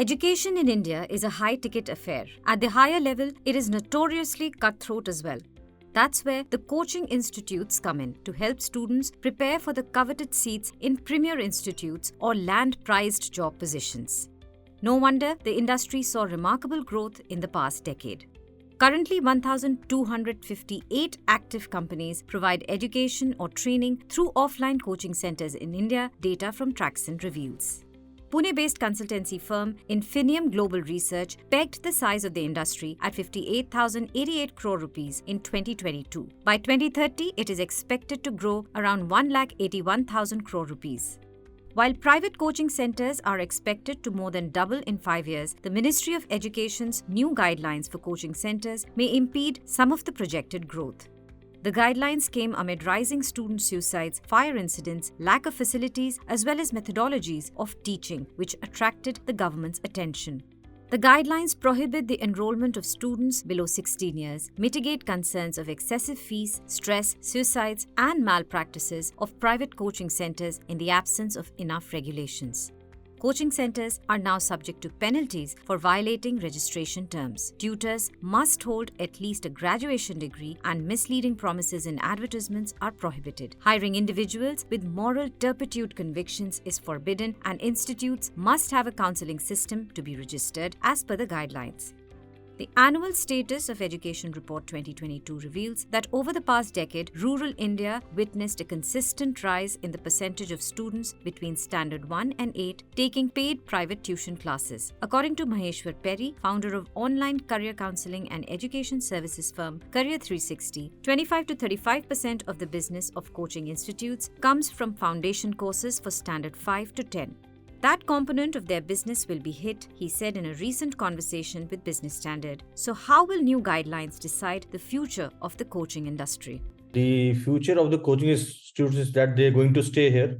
Education in India is a high-ticket affair. At the higher level, it is notoriously cutthroat as well. That's where the coaching institutes come in to help students prepare for the coveted seats in premier institutes or land prized job positions. No wonder the industry saw remarkable growth in the past decade. Currently, 1,258 active companies provide education or training through offline coaching centers in India, data from Traxon reveals. Pune-based consultancy firm Infinium Global Research pegged the size of the industry at 58,088 crore rupees in 2022. By 2030, it is expected to grow around 1,81,000 crore rupees. While private coaching centers are expected to more than double in 5 years, the Ministry of Education's new guidelines for coaching centers may impede some of the projected growth. The guidelines came amid rising student suicides, fire incidents, lack of facilities, as well as methodologies of teaching, which attracted the government's attention. The guidelines prohibit the enrollment of students below 16 years, mitigate concerns of excessive fees, stress, suicides, and malpractices of private coaching centers in the absence of enough regulations. Coaching centers are now subject to penalties for violating registration terms. Tutors must hold at least a graduation degree, and misleading promises in advertisements are prohibited. Hiring individuals with moral turpitude convictions is forbidden, and institutes must have a counseling system to be registered as per the guidelines. The Annual Status of Education Report 2022 reveals that over the past decade, rural India witnessed a consistent rise in the percentage of students between Standard 1 and 8 taking paid private tuition classes. According to Maheshwar Perry, founder of online career counseling and education services firm Career 360, 25 to 35% of the business of coaching institutes comes from foundation courses for Standard 5 to 10. That component of their business will be hit, he said in a recent conversation with Business Standard. So how will new guidelines decide the future of the coaching industry? The future of the coaching institutes is that they are going to stay here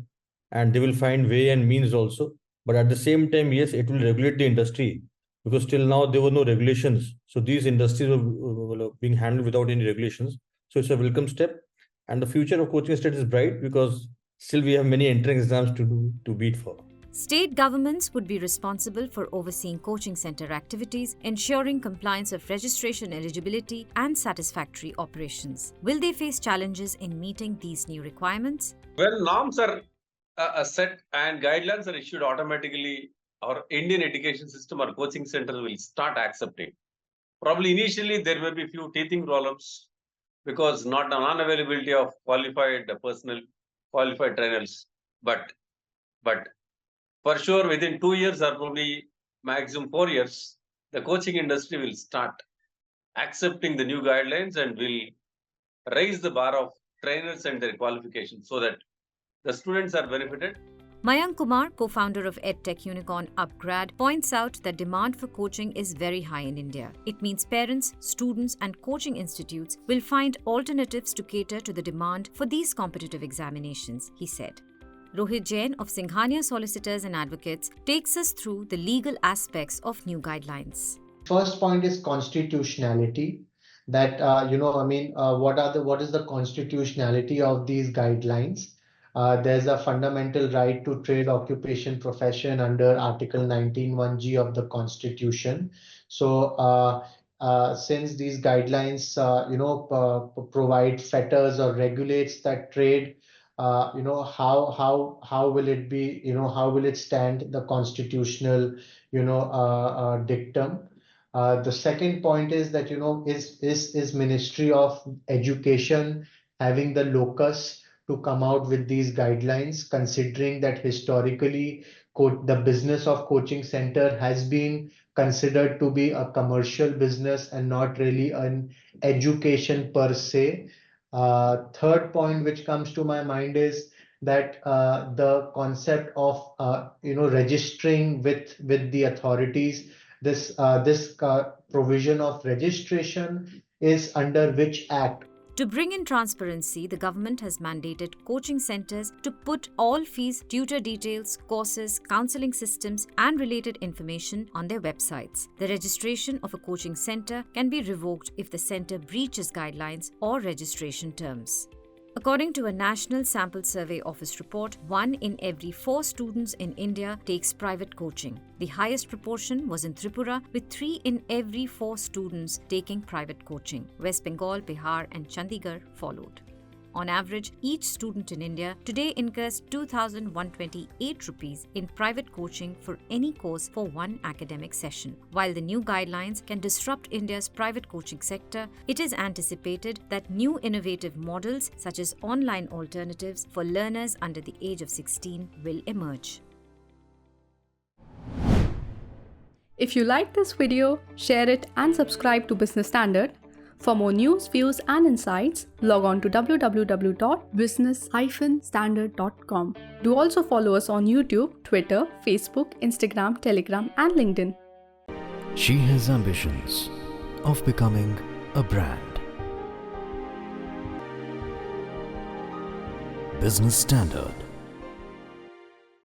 and they will find way and means also. But at the same time, yes, it will regulate the industry because till now there were no regulations. So these industries were being handled without any regulations. So it's a welcome step. And the future of coaching institutes is bright because still we have many entrance exams to beat for. State governments would be responsible for overseeing coaching center activities, ensuring compliance of registration eligibility and satisfactory operations. Will they face challenges in meeting these new requirements? When norms are set and guidelines are issued automatically, our Indian education system or coaching centers will start accepting. Probably initially there may be few teething problems because not an unavailability of qualified personnel, qualified trainers, but for sure, within 2 years or probably maximum 4 years, the coaching industry will start accepting the new guidelines and will raise the bar of trainers and their qualifications so that the students are benefited. Mayank Kumar, co-founder of EdTech unicorn Upgrad, points out that demand for coaching is very high in India. It means parents, students, and coaching institutes will find alternatives to cater to the demand for these competitive examinations, he said. Rohit Jain of Singhania Solicitors and Advocates takes us through the legal aspects of new guidelines. First point is constitutionality. That what is the constitutionality of these guidelines? There's a fundamental right to trade, occupation, profession under Article 19(1)(g) of the Constitution. So since these guidelines provide fetters or regulates that trade, how will it be, how will it stand the constitutional dictum? The second point is that is Ministry of Education having the locus to come out with these guidelines, considering that historically the business of coaching center has been considered to be a commercial business and not really an education per se. Third point which comes to my mind is that the concept of registering with the authorities. This provision of registration is under which act? To bring in transparency, the government has mandated coaching centers to put all fees, tutor details, courses, counseling systems, and related information on their websites. The registration of a coaching center can be revoked if the center breaches guidelines or registration terms. According to a National Sample Survey Office report, 1 in every 4 students in India takes private coaching. The highest proportion was in Tripura, with 3 in every 4 students taking private coaching. West Bengal, Bihar, and Chandigarh followed. On average, each student in India today incurs 2,128 rupees in private coaching for any course for one academic session. While the new guidelines can disrupt India's private coaching sector, it is anticipated that new innovative models such as online alternatives for learners under the age of 16 will emerge. If you like this video, share it and subscribe to Business Standard. For more news, views and insights, log on to www.business-standard.com. Do also follow us on YouTube, Twitter, Facebook, Instagram, Telegram and LinkedIn. She has ambitions of becoming a brand. Business Standard.